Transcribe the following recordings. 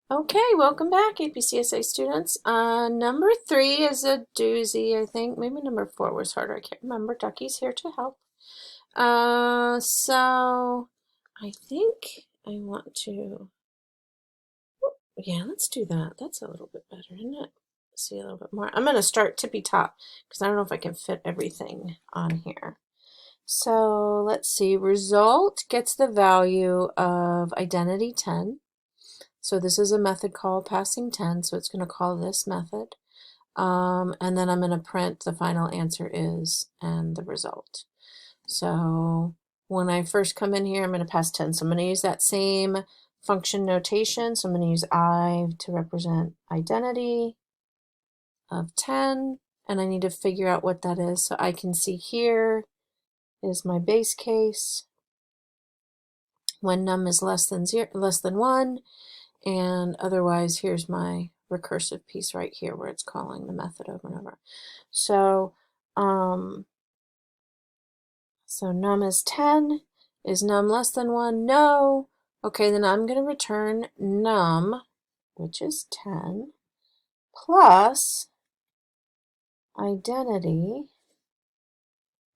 Okay, welcome back, APCSA students. Number 3 is a doozy, I think. Maybe number 4 was harder. I can't remember. Ducky's here to help. So I think I want to, yeah, let's do that. That's a little bit better, isn't it? See a little bit more. I'm going to start tippy top because I don't know if I can fit everything on here. So let's see. Result gets the value of identity 10. So this is a method called passing 10, so it's going to call this method. And then I'm going to print the final answer is and the result. So when I first come in here, I'm going to pass 10. So I'm going to use that same function notation. So I'm going to use I to represent identity of 10, and I need to figure out what that is. So I can see here is my base case when num is less than 1. And otherwise, here's my recursive piece right here where it's calling the method over and over. So, so num is 10. Is num less than 1? No. Okay, then I'm going to return num, which is 10, plus identity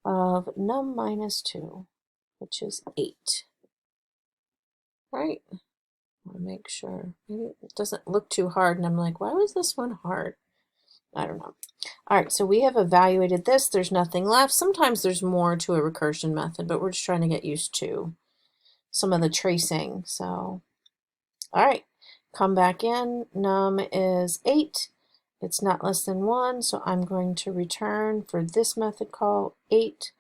of num minus 2, which is 8. Right? I want to make sure. Maybe it doesn't look too hard, and I'm like, why was this one hard? I don't know. All right, so we have evaluated this. There's nothing left. Sometimes there's more to a recursion method, but we're just trying to get used to some of the tracing. So, all right, come back in. Num is 8. It's not less than 1, so I'm going to return for this method call 8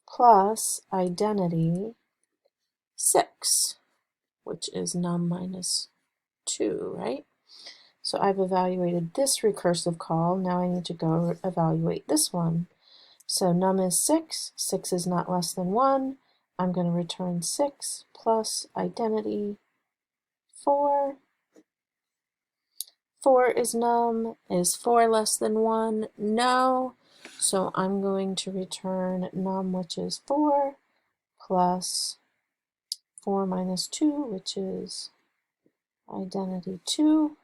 plus identity 6, which is num minus 2, right? So I've evaluated this recursive call. Now I need to go evaluate this one. So num is 6. 6 is not less than 1. I'm going to return 6 plus identity 4. 4 is num. Is 4 less than 1? No. So I'm going to return num, which is 4, plus 4 minus 2, which is identity 2.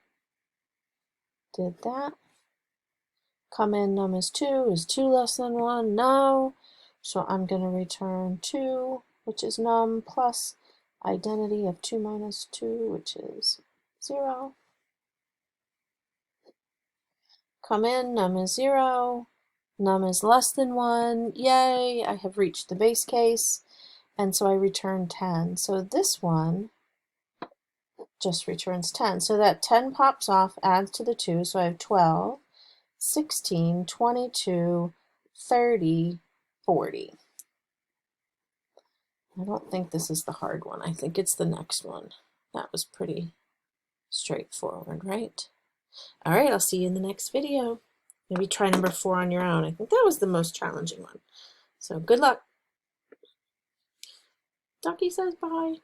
Did that. Come in, num is 2. Is 2 less than 1? No. So I'm going to return 2, which is num, plus identity of 2 minus 2, which is 0. Come in, num is 0. Num is less than 1. Yay, I have reached the base case. And so I return 10. So this one just returns 10. So that 10 pops off, adds to the 2. So I have 12. 16, 22, 30, 40. I don't think this is the hard one. I think it's the next one. That was pretty straightforward, right? All right, I'll see you in the next video. Maybe try number 4 on your own. I think that was the most challenging one. So good luck. Ducky says bye.